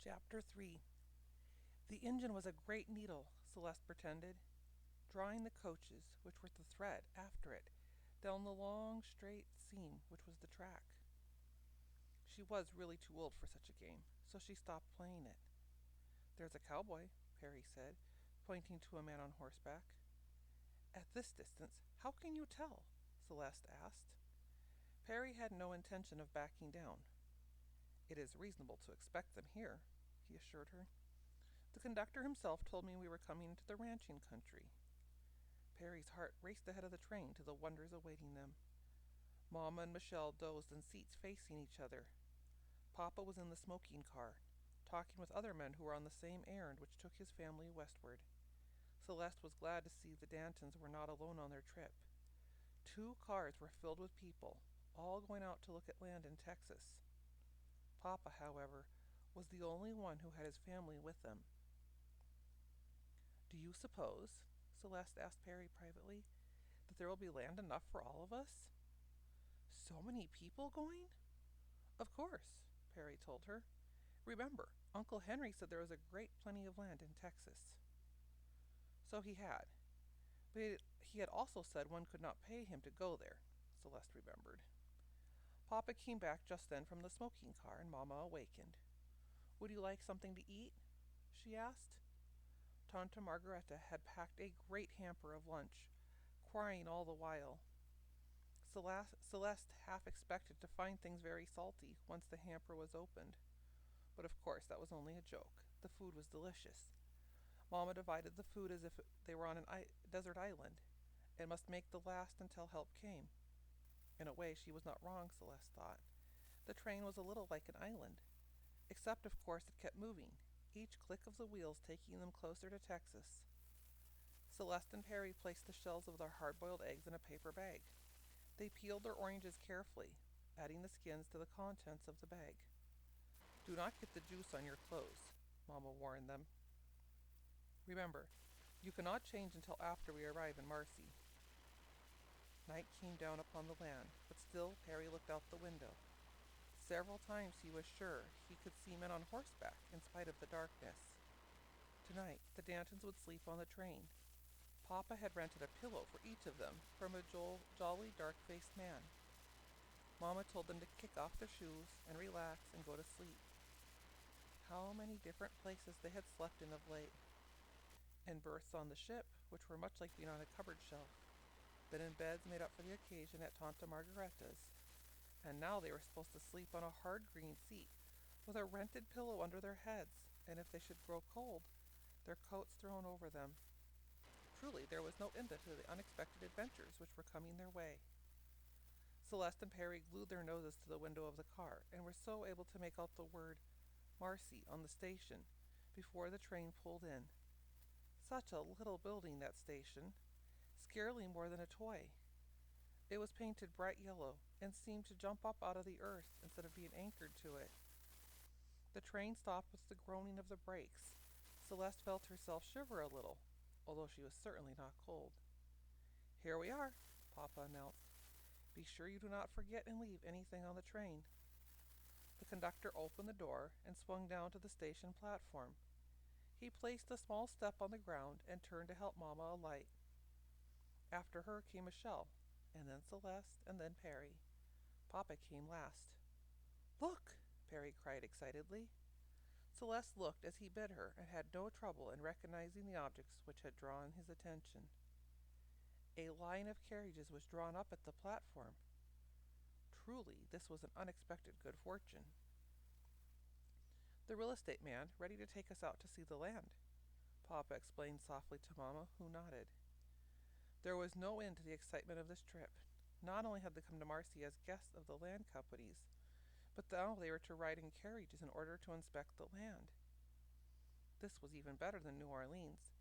Chapter 3. The engine was a great needle, Celeste pretended, drawing the coaches, which were the thread, after it, down the long straight seam which was the track. She was really too old for such a game, so she stopped playing it. "There's a cowboy," Perry said, pointing to a man on horseback. "At this distance, how can you tell?" Celeste asked. Perry had no intention of backing down. "It is reasonable to expect them here," he assured her. "The conductor himself told me we were coming into the ranching country." Perry's heart raced ahead of the train to the wonders awaiting them. Mamma and Michelle dozed in seats facing each other. Papa was in the smoking car, talking with other men who were on the same errand which took his family westward. Celeste was glad to see the Dantons were not alone on their trip. 2 cars were filled with people, all going out to look at land in Texas. Papa, however, was the only one who had his family with them. "Do you suppose," Celeste asked Perry privately, "that there will be land enough for all of us?" "So many people going?" "Of course," Perry told her. "Remember, Uncle Henry said there was a great plenty of land in Texas." So he had. But he had also said one could not pay him to go there, Celeste remembered. Papa came back just then from the smoking car, and Mamma awakened. "Would you like something to eat?" she asked. Tanta Margaretta had packed a great hamper of lunch, crying all the while. Celeste half expected to find things very salty once the hamper was opened. But of course that was only a joke. The food was delicious. Mamma divided the food as if they were on a desert island, and must make the last until help came. In a way she was not wrong, Celeste thought. The train was a little like an island, except of course it kept moving, each click of the wheels taking them closer to Texas. Celeste and Perry placed the shells of their hard-boiled eggs in a paper bag. They peeled their oranges carefully, adding the skins to the contents of the bag. "Do not get the juice on your clothes," Mamma warned them. "Remember, you cannot change until after we arrive in Marcy." Night came down upon the land, but still Perry looked out the window. Several times he was sure he could see men on horseback in spite of the darkness. Tonight the Dantons would sleep on the train. Papa had rented a pillow for each of them from a jolly dark-faced man. Mamma told them to kick off their shoes and relax and go to sleep. How many different places they had slept in of late. In berths on the ship, which were much like being on a cupboard shelf, then in beds made up for the occasion at Tanta Margaretta's, and now they were supposed to sleep on a hard green seat with a rented pillow under their heads, and if they should grow cold, their coats thrown over them. Truly, there was no end to the unexpected adventures which were coming their way. Celeste and Perry glued their noses to the window of the car, and were so able to make out the word Marcy on the station before the train pulled in. Such a little building, that station, scarcely more than a toy. It was painted bright yellow, and seemed to jump up out of the earth instead of being anchored to it. The train stopped with the groaning of the brakes. Celeste felt herself shiver a little, although she was certainly not cold. "Here we are," Papa announced. "Be sure you do not forget and leave anything on the train." The conductor opened the door and swung down to the station platform. He placed a small step on the ground and turned to help Mamma alight. After her came Michelle, and then Celeste, and then Perry. Papa came last. "Look!" Perry cried excitedly. Celeste looked as he bid her, and had no trouble in recognizing the objects which had drawn his attention. A line of carriages was drawn up at the platform. Truly, this was an unexpected good fortune. "The real estate man, ready to take us out to see the land," Papa explained softly to Mamma, who nodded. There was no end to the excitement of this trip. Not only had they come to Marcy as guests of the land companies, but now they were to ride in carriages in order to inspect the land. This was even better than New Orleans,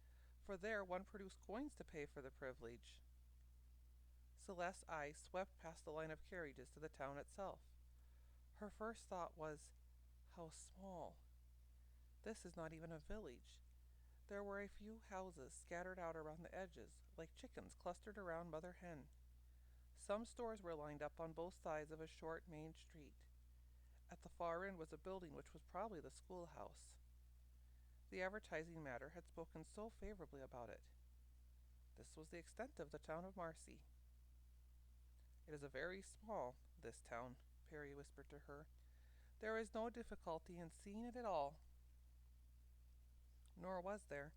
for there one produced coins to pay for the privilege. Celeste's eyes swept past the line of carriages to the town itself. Her first thought was, how small. This is not even a village. There were a few houses scattered out around the edges, like chickens clustered around Mother Hen. Some stores were lined up on both sides of a short main street. At the far end was a building which was probably the schoolhouse. The advertising matter had spoken so favorably about it. This was the extent of the town of Marcy. "It is a very small, this town," Perry whispered to her. "There is no difficulty in seeing it at all." Nor was there.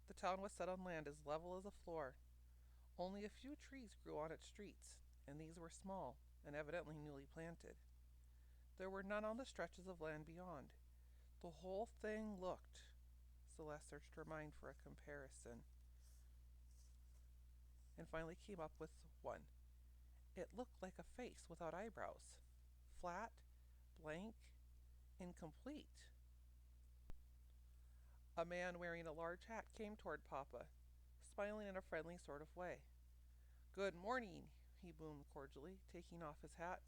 The town was set on land as level as a floor. Only a few trees grew on its streets, and these were small, and evidently newly planted. There were none on the stretches of land beyond. The whole thing looked— Celeste searched her mind for a comparison, and finally came up with one. It looked like a face without eyebrows. Flat, blank, incomplete. A man wearing a large hat came toward Papa, smiling in a friendly sort of way. "Good morning," he boomed cordially, taking off his hat.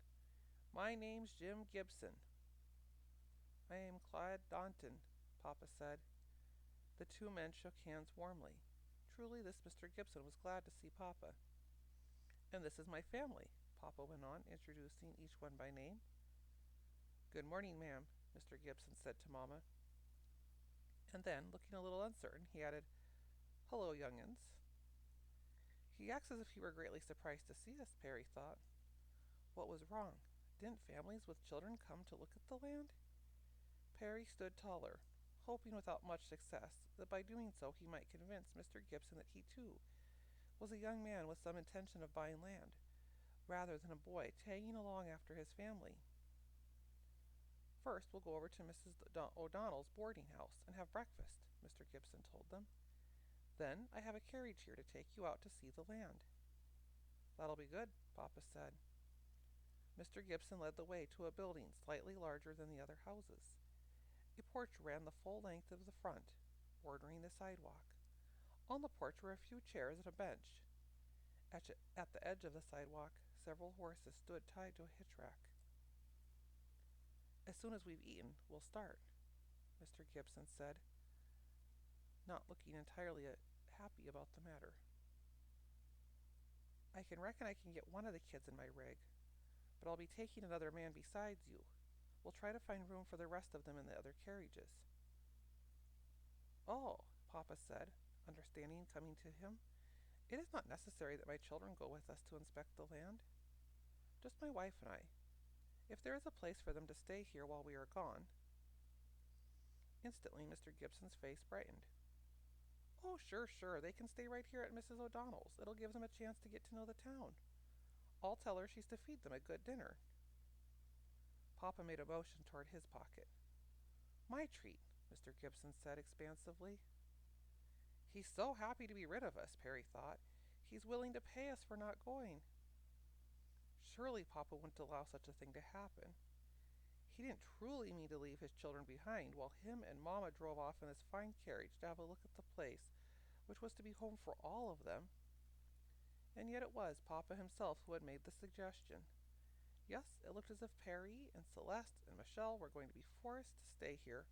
"My name's Jim Gibson." "I am Claude Danton," Papa said. The two men shook hands warmly. Truly, this Mr. Gibson was glad to see Papa. "And this is my family," Papa went on, introducing each one by name. "Good morning, ma'am," Mr. Gibson said to Mamma. And then, looking a little uncertain, he added, "Hello, young'uns." "He acts as if he were greatly surprised to see us," Perry thought. What was wrong? Didn't families with children come to look at the land? Perry stood taller, hoping without much success that by doing so he might convince Mr. Gibson that he, too, was a young man with some intention of buying land, rather than a boy tagging along after his family. "First, we'll go over to Mrs. O'Donnell's boarding house and have breakfast," Mr. Gibson told them. "Then I have a carriage here to take you out to see the land." "That'll be good," Papa said. Mr. Gibson led the way to a building slightly larger than the other houses. A porch ran the full length of the front, bordering the sidewalk. On the porch were a few chairs and a bench. At the edge of the sidewalk, several horses stood tied to a hitch rack. "As soon as we've eaten, we'll start," Mr. Gibson said, not looking entirely happy about the matter. "I reckon I can get one of the kids in my rig, but I'll be taking another man besides you. We'll try to find room for the rest of them in the other carriages." "Oh," Papa said, understanding coming to him. "It is not necessary that my children go with us to inspect the land. Just my wife and I. If there is a place for them to stay here while we are gone." Instantly Mr. Gibson's face brightened. "Oh, sure, they can stay right here at Mrs. O'Donnell's. It'll give them a chance to get to know the town. I'll tell her she's to feed them a good dinner." Papa made a motion toward his pocket. "My treat," Mr. Gibson said expansively. "He's so happy to be rid of us," Perry thought. "He's willing to pay us for not going." Surely Papa wouldn't allow such a thing to happen. He didn't truly mean to leave his children behind while him and Mamma drove off in this fine carriage to have a look at the place which was to be home for all of them. And yet it was Papa himself who had made the suggestion. Yes, it looked as if Perry and Celeste and Michelle were going to be forced to stay here,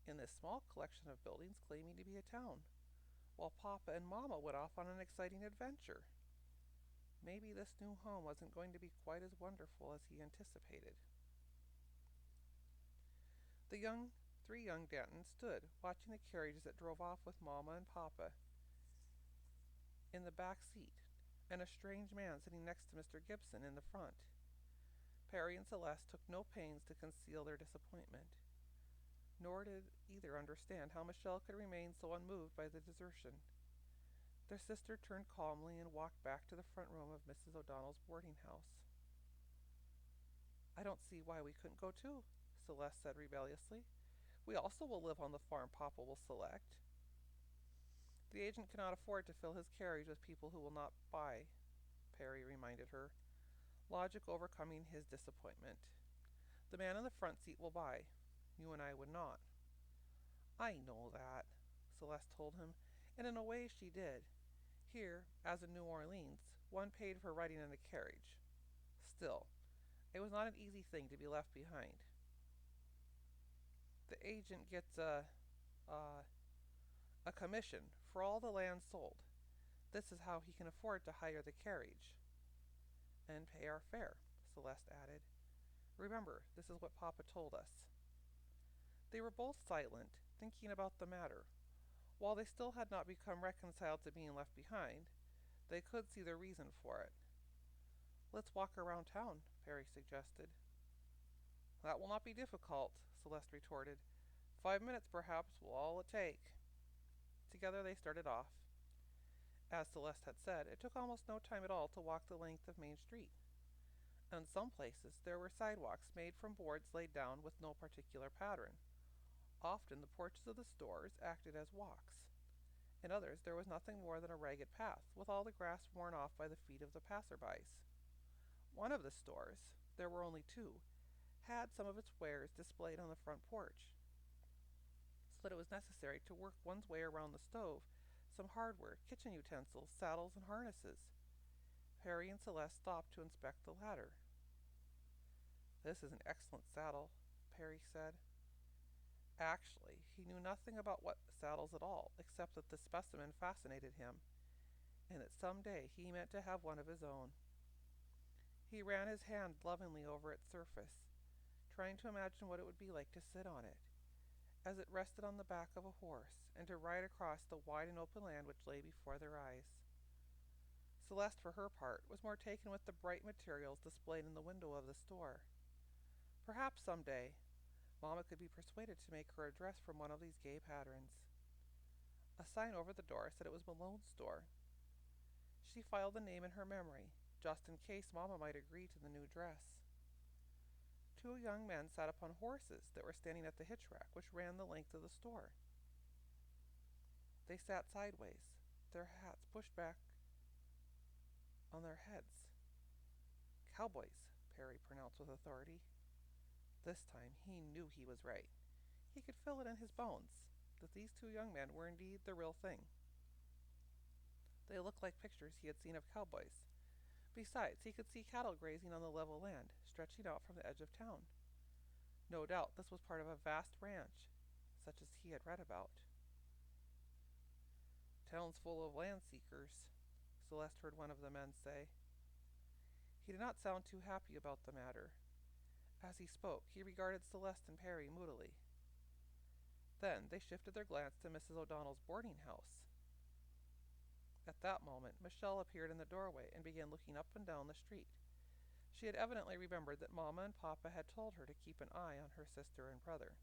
in this small collection of buildings claiming to be a town, while Papa and Mamma went off on an exciting adventure. Maybe this new home wasn't going to be quite as wonderful as he anticipated. The three young Dantons stood watching the carriages that drove off with Mamma and Papa in the back seat, and a strange man sitting next to Mr. Gibson in the front. Perry and Celeste took no pains to conceal their disappointment, nor did either understand how Michelle could remain so unmoved by the desertion. Their sister turned calmly and walked back to the front room of Mrs. O'Donnell's boarding house. "I don't see why we couldn't go too," Celeste said rebelliously. "We also will live on the farm Papa will select." "The agent cannot afford to fill his carriage with people who will not buy," Perry reminded her, logic overcoming his disappointment. "The man in the front seat will buy. You and I would not." "I know that," Celeste told him, and in a way she did. Here, as in New Orleans, one paid for riding in a carriage. Still, it was not an easy thing to be left behind. "The agent gets a commission for all the land sold. This is how he can afford to hire the carriage." "And pay our fare," Celeste added. Remember, this is what Papa told us." They were both silent, thinking about the matter. While they still had not become reconciled to being left behind, they could see the reason for it. "Let's walk around town," Perry suggested. "That will not be difficult," Celeste retorted. "5 minutes, perhaps, will all it take." Together they started off. As Celeste had said, it took almost no time at all to walk the length of Main Street. In some places there were sidewalks made from boards laid down with no particular pattern. Often the porches of the stores acted as walks. In others there was nothing more than a ragged path, with all the grass worn off by the feet of the passerbys. One of the stores, there were only two, had some of its wares displayed on the front porch, so that it was necessary to work one's way around the stove, some hardware, kitchen utensils, saddles, and harnesses. Perry and Celeste stopped to inspect the latter. "This is an excellent saddle," Perry said. Actually, he knew nothing about what saddles at all, except that the specimen fascinated him, and that some day he meant to have one of his own. He ran his hand lovingly over its surface, trying to imagine what it would be like to sit on it, as it rested on the back of a horse, and to ride across the wide and open land which lay before their eyes. Celeste, for her part, was more taken with the bright materials displayed in the window of the store. Perhaps some day Mamma could be persuaded to make her a dress from one of these gay patterns. A sign over the door said it was Malone's store. She filed the name in her memory, just in case Mamma might agree to the new dress. Two young men sat upon horses that were standing at the hitch rack which ran the length of the store. They sat sideways, their hats pushed back on their heads. "Cowboys," Perry pronounced with authority. This time he knew he was right. He could feel it in his bones that these two young men were indeed the real thing. They looked like pictures he had seen of cowboys. Besides, he could see cattle grazing on the level land, stretching out from the edge of town. No doubt this was part of a vast ranch, such as he had read about. "Town's full of land seekers," Celeste heard one of the men say. He did not sound too happy about the matter. As he spoke, he regarded Celeste and Perry moodily. Then they shifted their glance to Mrs. O'Donnell's boarding house. At that moment Michelle appeared in the doorway and began looking up and down the street. She had evidently remembered that Mamma and Papa had told her to keep an eye on her sister and brother.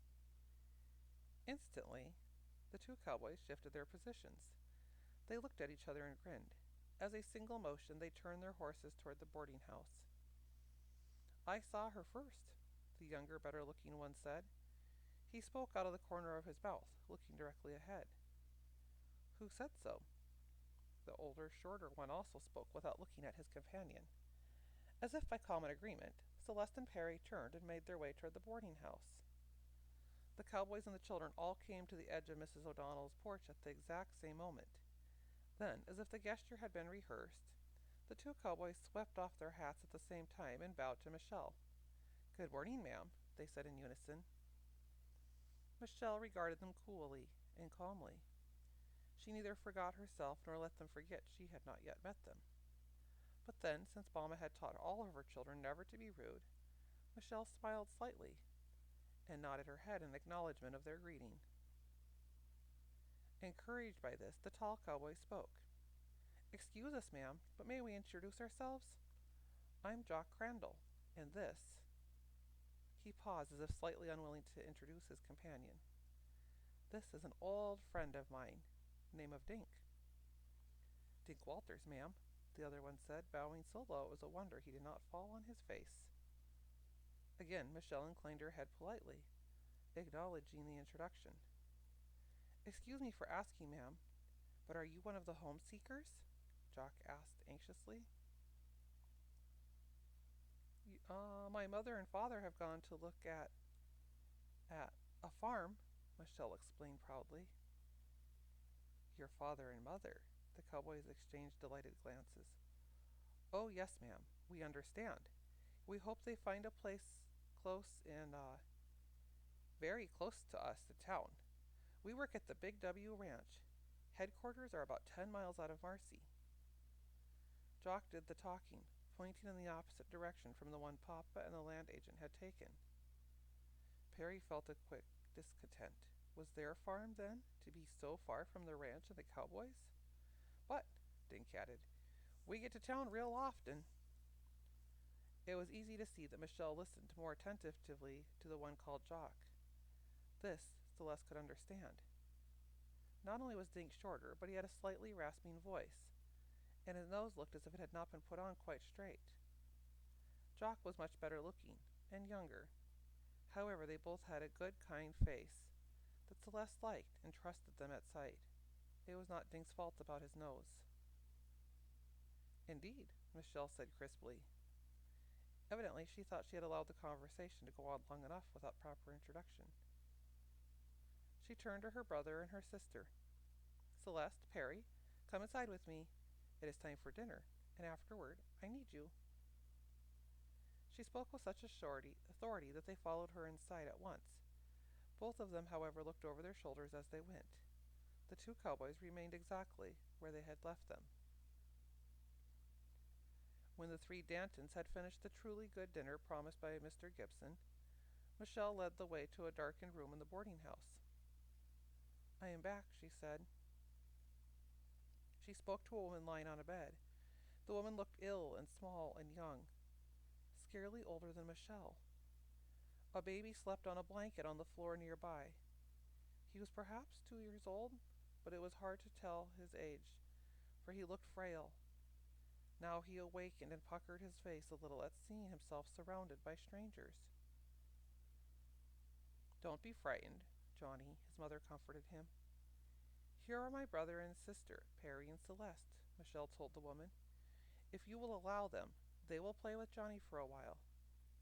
Instantly, the two cowboys shifted their positions. They looked at each other and grinned. As a single motion, they turned their horses toward the boarding house. "I saw her first," the younger, better-looking one said. He spoke out of the corner of his mouth, looking directly ahead. "Who said so?" The older, shorter one also spoke without looking at his companion. As if by common agreement, Celeste and Perry turned and made their way toward the boarding house. The cowboys and the children all came to the edge of Mrs. O'Donnell's porch at the exact same moment. Then, as if the gesture had been rehearsed, the two cowboys swept off their hats at the same time and bowed to Michelle. "Good morning, ma'am," they said in unison. Michelle regarded them coolly and calmly. She neither forgot herself nor let them forget she had not yet met them. But then, since Mamma had taught all of her children never to be rude, Michelle smiled slightly and nodded her head in acknowledgment of their greeting. Encouraged by this, the tall cowboy spoke. "Excuse us, ma'am, but may we introduce ourselves? I'm Jock Crandall, and this—" He paused as if slightly unwilling to introduce his companion. "This is an old friend of mine, name of Dink." "Dink Walters, ma'am," the other one said, bowing so low it was a wonder he did not fall on his face. Again Michelle inclined her head politely, acknowledging the introduction. "Excuse me for asking, ma'am, but are you one of the home seekers?" Jock asked anxiously. My mother and father have gone to look at a farm," Michelle explained proudly. "Your father and mother?" The cowboys exchanged delighted glances. "Oh, yes, ma'am, we understand. We hope they find a place close very close to us to town. We work at the Big W Ranch. Headquarters are about 10 miles out of Marcy." Jock did the talking, pointing in the opposite direction from the one Papa and the land agent had taken. Perry felt a quick discontent. Was their farm, then, to be so far from the ranch and the cowboys? But, Dink added, we get to town real often. It was easy to see that Michelle listened more attentively to the one called Jock. This Celeste could understand. Not only was Dink shorter, but he had a slightly rasping voice, and his nose looked as if it had not been put on quite straight. Jock was much better looking, and younger. However, they both had a good, kind face that Celeste liked and trusted them at sight. It was not Dink's fault about his nose. Indeed, Michelle said crisply. Evidently, she thought she had allowed the conversation to go on long enough without proper introduction. She turned to her brother and her sister. Celeste, Perry, come inside with me. It is time for dinner, and afterward, I need you. She spoke with such authority that they followed her inside at once. Both of them, however, looked over their shoulders as they went. The two cowboys remained exactly where they had left them. When the three Dantons had finished the truly good dinner promised by Mr. Gibson, Michelle led the way to a darkened room in the boarding house. I am back, she said. She spoke to a woman lying on a bed. The woman looked ill and small and young, scarcely older than Michelle. A baby slept on a blanket on the floor nearby. He was perhaps 2 years old, but it was hard to tell his age, for he looked frail. Now he awakened and puckered his face a little at seeing himself surrounded by strangers. Don't be frightened, Johnny, his mother comforted him. Here are my brother and sister, Perry and Celeste, Michelle told the woman. If you will allow them, they will play with Johnny for a while.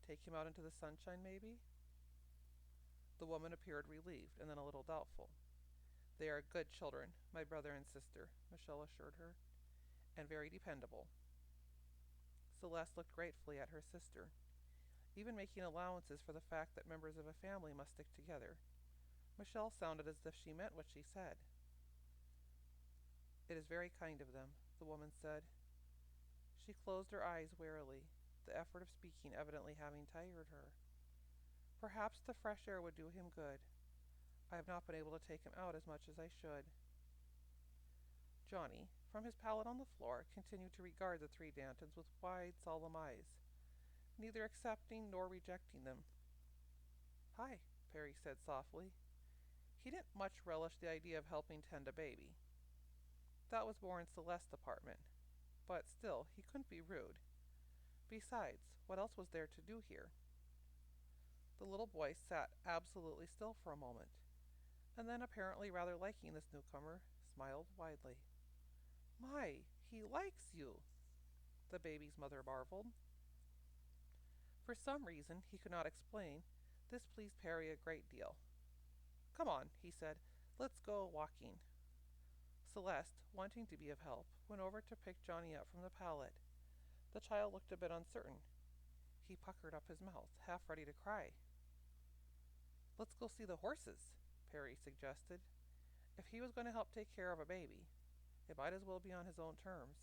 Take him out into the sunshine, maybe? The woman appeared relieved and then a little doubtful. They are good children, my brother and sister, Michelle assured her, and very dependable. Celeste looked gratefully at her sister, even making allowances for the fact that members of a family must stick together. Michelle sounded as if she meant what she said. It is very kind of them, the woman said. She closed her eyes wearily, the effort of speaking evidently having tired her. Perhaps the fresh air would do him good. I have not been able to take him out as much as I should. Johnny, from his pallet on the floor, continued to regard the three Dantons with wide, solemn eyes, neither accepting nor rejecting them. Hi, Perry said softly. He didn't much relish the idea of helping tend a baby. That was more in Celeste's department, but still, he couldn't be rude. Besides, what else was there to do here? The little boy sat absolutely still for a moment, and then, apparently rather liking this newcomer, smiled widely. My, he likes you, the baby's mother marveled. For some reason he could not explain, this pleased Perry a great deal. Come on, he said, let's go walking. Celeste, wanting to be of help, went over to pick Johnny up from the pallet. The child looked a bit uncertain. He puckered up his mouth, half ready to cry. Let's go see the horses, Perry suggested. If he was going to help take care of a baby, it might as well be on his own terms.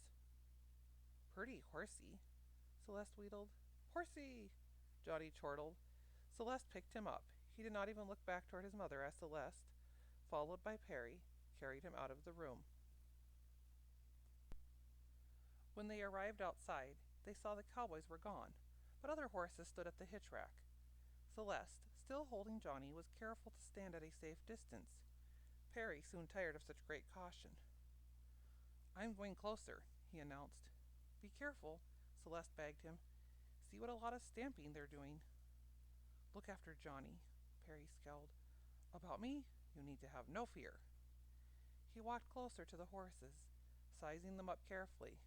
Pretty horsey, Celeste wheedled. Horsey, Johnny chortled. Celeste picked him up. He did not even look back toward his mother as Celeste, followed by Perry, carried him out of the room. When they arrived outside, they saw the cowboys were gone, but other horses stood at the hitch rack. Celeste, still holding Johnny, was careful to stand at a safe distance. Perry soon tired of such great caution. I'm going closer, he announced. Be careful, Celeste begged him. See what a lot of stamping they're doing. Look after Johnny, Perry scowled. About me, you need to have no fear. He walked closer to the horses, sizing them up carefully.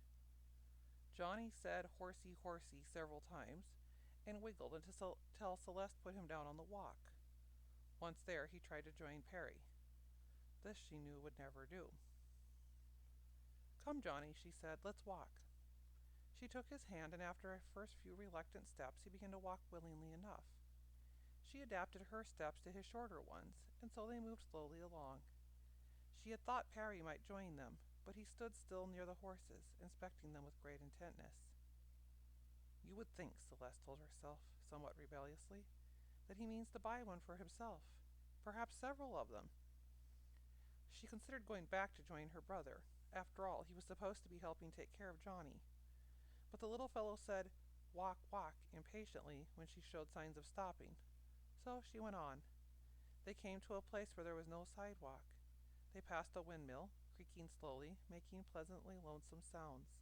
Johnny said horsey, horsey several times, and wiggled until Celeste put him down on the walk. Once there, he tried to join Perry. This, she knew, would never do. Come, Johnny, she said, let's walk. She took his hand, and after a first few reluctant steps, he began to walk willingly enough. She adapted her steps to his shorter ones, and so they moved slowly along. She had thought Perry might join them, but he stood still near the horses, inspecting them with great intentness. You would think, Celeste told herself, somewhat rebelliously, that he means to buy one for himself, perhaps several of them. She considered going back to join her brother. After all, he was supposed to be helping take care of Johnny. But the little fellow said, "Walk, walk," impatiently when she showed signs of stopping. So she went on. They came to a place where there was no sidewalk. They passed a windmill, creaking slowly, making pleasantly lonesome sounds.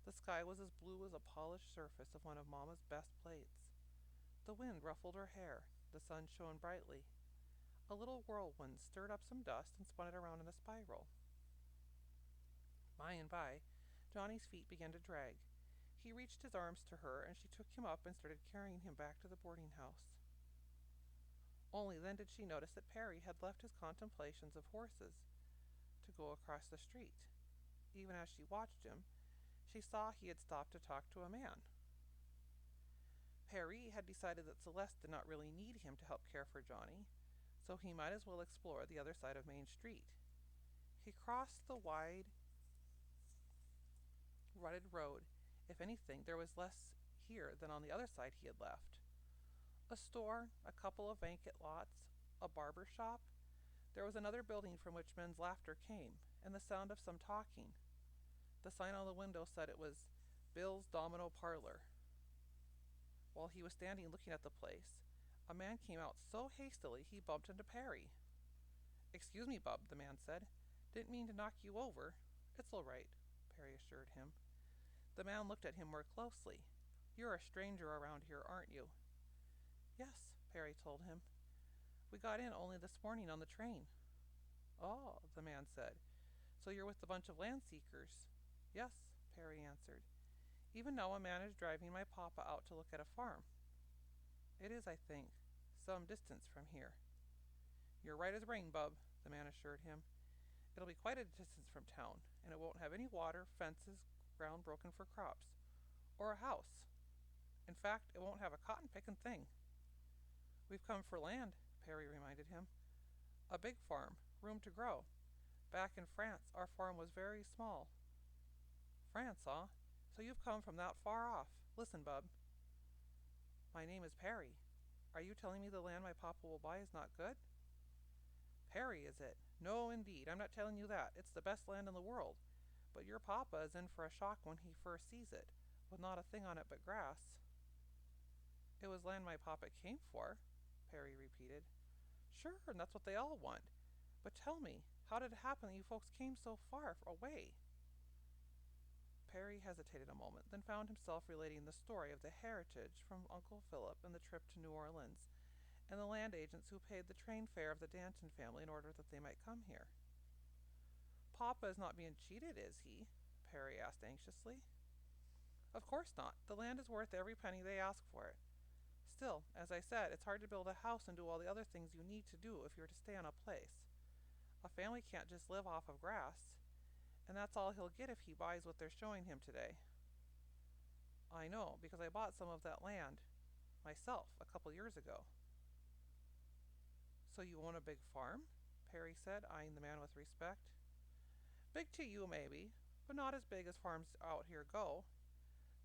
The sky was as blue as a polished surface of one of Mamma's best plates. The wind ruffled her hair. The sun shone brightly. A little whirlwind stirred up some dust and spun it around in a spiral. By and by, Johnny's feet began to drag. He reached his arms to her, and she took him up and started carrying him back to the boarding house. Only then did she notice that Perry had left his contemplations of horses to go across the street. Even as she watched him, she saw he had stopped to talk to a man. Perry had decided that Celeste did not really need him to help care for Johnny, so he might as well explore the other side of Main Street. He crossed the wide, rutted road. If anything, there was less here than on the other side he had left. A store, a couple of vacant lots, a barber shop. There was another building from which men's laughter came, and the sound of some talking. The sign on the window said it was Bill's Domino Parlor. While he was standing looking at the place, a man came out so hastily he bumped into Perry. "Excuse me, Bub," the man said. "Didn't mean to knock you over." "It's all right," Perry assured him. The man looked at him more closely. "You're a stranger around here, aren't you?" "Yes," Perry told him. "We got in only this morning on the train." "Oh," the man said. "So you're with a bunch of land seekers?" "Yes," Perry answered. "Even now a man is driving my papa out to look at a farm." "It is, I think, some distance from here." "You're right as rain, Bub," the man assured him. "It'll be quite a distance from town, and it won't have any water, fences, ground broken for crops, or a house. In fact, it won't have a cotton-picking thing." "We've come for land," Perry reminded him. "A big farm, room to grow. Back in France, our farm was very small." "France, huh? So you've come from that far off. Listen, Bub. My name is Perry. Are you telling me the land my papa will buy is not good?" "Perry, is it? No, indeed, I'm not telling you that. It's the best land in the world. But your papa is in for a shock when he first sees it, with not a thing on it but grass." "It was land my papa came for," Perry repeated. "Sure, and that's what they all want. But tell me, how did it happen that you folks came so far away?" Perry hesitated a moment, then found himself relating the story of the heritage from Uncle Philip and the trip to New Orleans, and the land agents who paid the train fare of the Danton family in order that they might come here. "Papa is not being cheated, is he?" Perry asked anxiously. "Of course not. The land is worth every penny they ask for it. Still, as I said, it's hard to build a house and do all the other things you need to do if you're to stay on a place. A family can't just live off of grass, and that's all he'll get if he buys what they're showing him today." "I know, because I bought some of that land myself a couple years ago." "So you own a big farm?" Perry said, eyeing the man with respect. "Big to you, maybe, but not as big as farms out here go.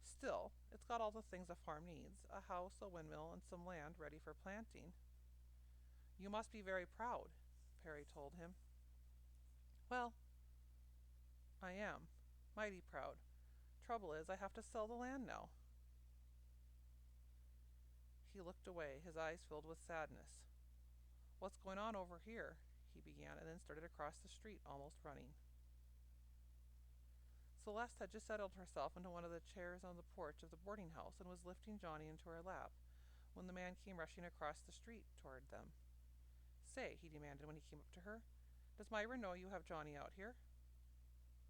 Still, it's got all the things a farm needs, a house, a windmill, and some land ready for planting." "You must be very proud," Perry told him. "Well, I am. Mighty proud. Trouble is, I have to sell the land now." He looked away, his eyes filled with sadness. "What's going on over here?" he began, and then started across the street, almost running. Celeste had just settled herself into one of the chairs on the porch of the boarding house and was lifting Johnny into her lap when the man came rushing across the street toward them. "Say," he demanded when he came up to her, "does Myra know you have Johnny out here?"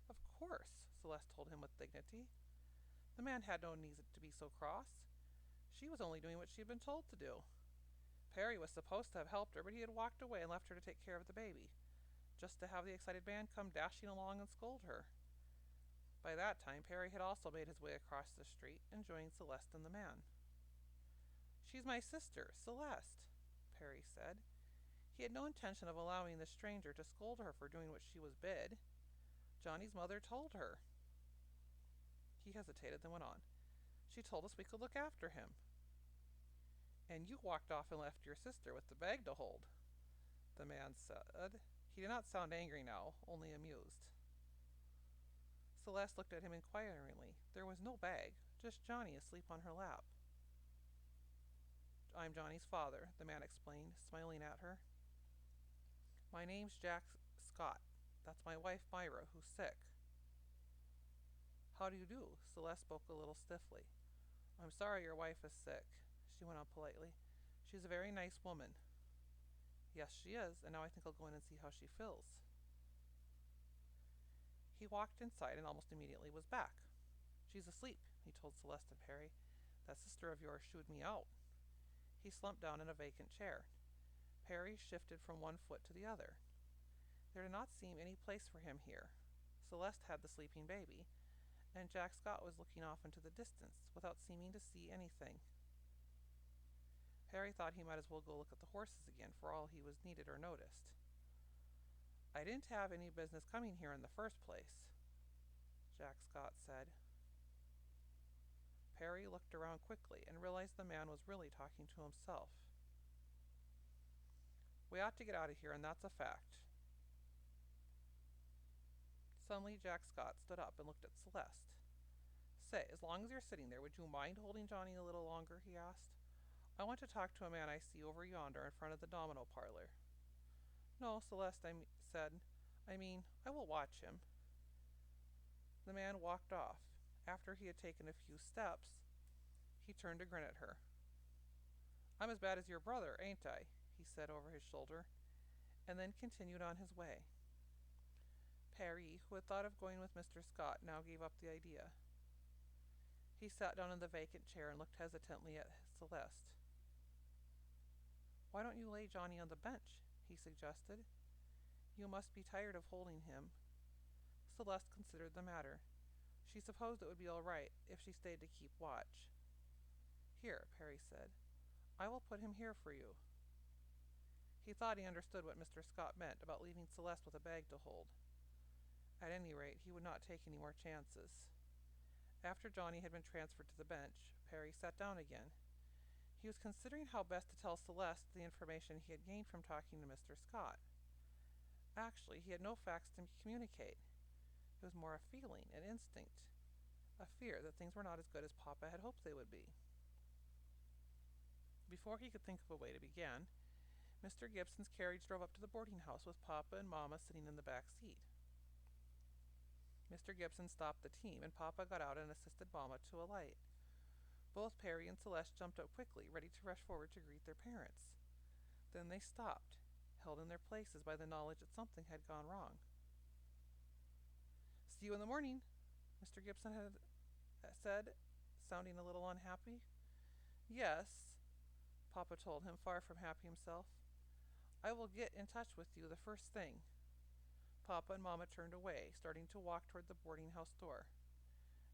"Of course," Celeste told him with dignity. The man had no need to be so cross. She was only doing what she had been told to do. Perry was supposed to have helped her, but he had walked away and left her to take care of the baby, just to have the excited man come dashing along and scold her. By that time, Perry had also made his way across the street and joined Celeste and the man. "She's my sister, Celeste," Perry said. He had no intention of allowing the stranger to scold her for doing what she was bid. Johnny's mother told her. He hesitated, then went on. She told us we could look after him. And you walked off and left your sister with the bag to hold, the man said. He did not sound angry now, only amused. Celeste looked at him inquiringly. There was no bag, just Johnny asleep on her lap. I'm Johnny's father, the man explained, smiling at her. My name's Jack Scott. That's my wife Myra, who's sick. How do you do? Celeste spoke a little stiffly. I'm sorry your wife is sick, she went on politely. She's a very nice woman. Yes, she is, and now I think I'll go in and see how she feels. He walked inside and almost immediately was back. She's asleep, he told Celeste and Perry. That sister of yours shooed me out. He slumped down in a vacant chair. Perry shifted from one foot to the other. There did not seem any place for him here. Celeste had the sleeping baby, and Jack Scott was looking off into the distance without seeming to see anything. Perry thought he might as well go look at the horses again for all he was needed or noticed. I didn't have any business coming here in the first place, Jack Scott said. Perry looked around quickly and realized the man was really talking to himself. We ought to get out of here, and that's a fact. Suddenly Jack Scott stood up and looked at Celeste. Say, as long as you're sitting there, would you mind holding Johnny a little longer? He asked. I want to talk to a man I see over yonder in front of the domino parlor. No, Celeste, said. I will watch him. The man walked off. After he had taken a few steps, he turned to grin at her. I'm as bad as your brother, ain't I? He said over his shoulder, and then continued on his way. Perry, who had thought of going with Mr. Scott, now gave up the idea. He sat down in the vacant chair and looked hesitantly at Celeste. Why don't you lay Johnny on the bench? He suggested. You must be tired of holding him. Celeste considered the matter. She supposed it would be all right if she stayed to keep watch. Here, Perry said. I will put him here for you. He thought he understood what Mr. Scott meant about leaving Celeste with a bag to hold. At any rate, he would not take any more chances. After Johnny had been transferred to the bench, Perry sat down again. He was considering how best to tell Celeste the information he had gained from talking to Mr. Scott. Actually, he had no facts to communicate. It was more a feeling, an instinct, a fear that things were not as good as Papa had hoped they would be. Before he could think of a way to begin, Mr. Gibson's carriage drove up to the boarding house with Papa and Mama sitting in the back seat. Mr. Gibson stopped the team, and Papa got out and assisted Mama to alight. Both Perry and Celeste jumped up quickly, ready to rush forward to greet their parents. Then they stopped, held in their places by the knowledge that something had gone wrong. See you in the morning, Mr. Gibson had said, sounding a little unhappy. Yes, Papa told him, far from happy himself. I will get in touch with you the first thing. Papa and Mama turned away, starting to walk toward the boarding house door.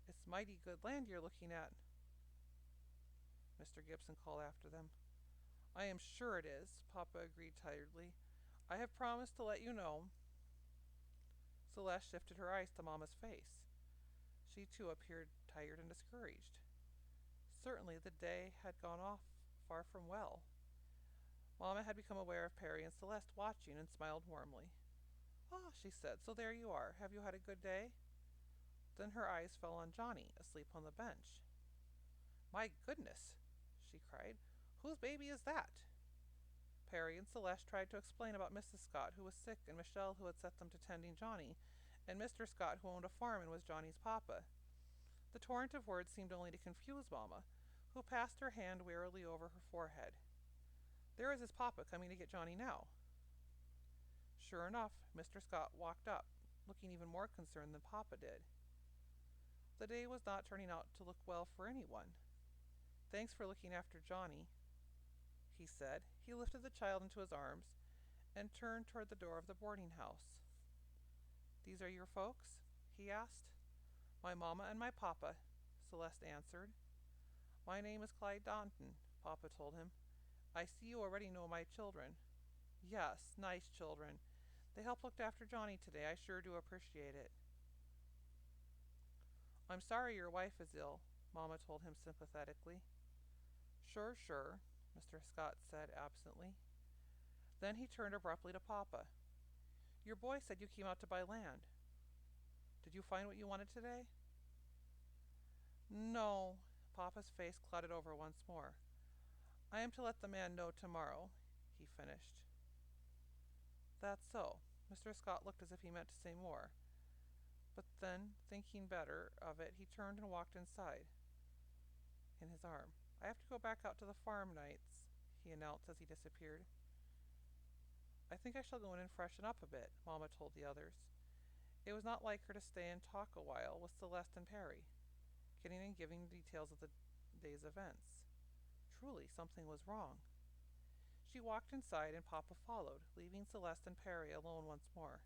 It's mighty good land you're looking at, Mr. Gibson called after them. I am sure it is, Papa agreed tiredly. I have promised to let you know. Celeste shifted her eyes to Mama's face. She too appeared tired and discouraged. Certainly the day had gone off far from well. Mama had become aware of Perry and Celeste watching and smiled warmly. Ah, she said, so there you are. Have you had a good day? Then her eyes fell on Johnny, asleep on the bench. My goodness, she cried. Whose baby is that? Perry and Celeste tried to explain about Mrs. Scott, who was sick, and Michelle, who had set them to tending Johnny, and Mr. Scott, who owned a farm and was Johnny's papa. The torrent of words seemed only to confuse Mama, who passed her hand wearily over her forehead. There is his papa coming to get Johnny now. Sure enough, Mr. Scott walked up, looking even more concerned than Papa did. The day was not turning out to look well for anyone. Thanks for looking after Johnny, he said. He lifted the child into his arms and turned toward the door of the boarding house. These are your folks? He asked. My mama and my papa, Celeste answered. My name is Clyde Danton, Papa told him. I see you already know my children. Yes, nice children. They helped look after Johnny today. I sure do appreciate it. I'm sorry your wife is ill, Mamma told him sympathetically. Sure, sure, Mr. Scott said absently. Then he turned abruptly to Papa. Your boy said you came out to buy land. Did you find what you wanted today? No. Papa's face clouded over once more. I am to let the man know tomorrow, he finished. That's so. Mr. Scott looked as if he meant to say more, but then, thinking better of it, he turned and walked inside. In his arm. I have to go back out to the farm nights, he announced as he disappeared. I think I shall go in and freshen up a bit, Mamma told the others. It was not like her to stay and talk a while with Celeste and Perry, getting and giving details of the day's events. Truly, something was wrong. She walked inside and Papa followed, leaving Celeste and Perry alone once more.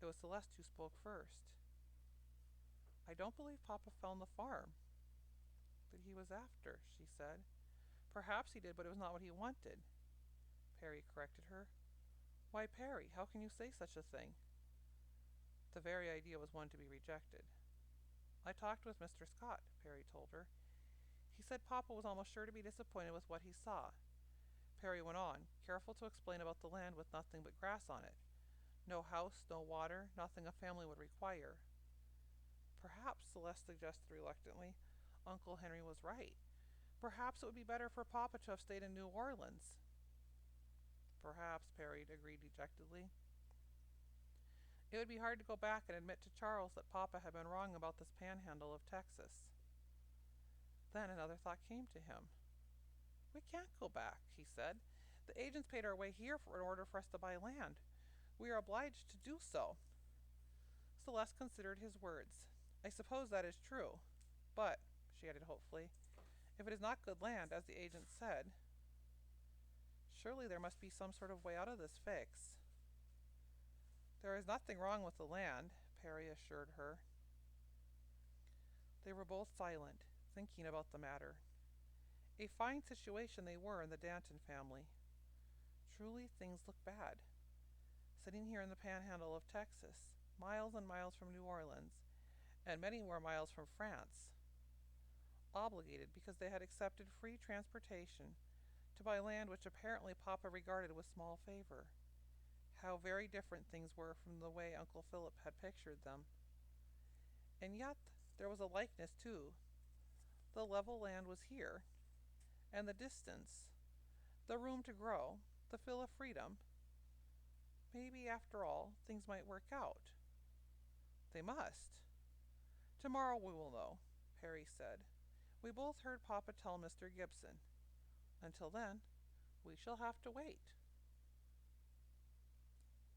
It was Celeste who spoke first. I don't believe Papa found the farm that he was after, she said. Perhaps he did, but it was not what he wanted. Perry corrected her. Why, Perry, how can you say such a thing? The very idea was one to be rejected. I talked with Mr. Scott, Perry told her. He said Papa was almost sure to be disappointed with what he saw. Perry went on, careful to explain about the land with nothing but grass on it. No house, no water, nothing a family would require. Perhaps, Celeste suggested reluctantly, Uncle Henry was right. Perhaps it would be better for Papa to have stayed in New Orleans. Perhaps, Perry agreed dejectedly. It would be hard to go back and admit to Charles that Papa had been wrong about this panhandle of Texas. Then another thought came to him. We can't go back, he said. The agents paid our way here in order for us to buy land. We are obliged to do so. Celeste considered his words. I suppose that is true. But, she added hopefully, if it is not good land, as the agent said, surely there must be some sort of way out of this fix. There is nothing wrong with the land, Perry assured her. They were both silent, thinking about the matter. A fine situation they were in the Danton family. Truly, things looked bad. Sitting here in the panhandle of Texas, miles and miles from New Orleans, and many more miles from France. Obligated because they had accepted free transportation to buy land which apparently Papa regarded with small favor. How very different things were from the way Uncle Philip had pictured them. And yet there was a likeness too. The level land was here, and the distance, the room to grow, the feel of freedom. Maybe, after all, things might work out. They must. Tomorrow we will know, Perry said. We both heard Papa tell Mr. Gibson. Until then, we shall have to wait.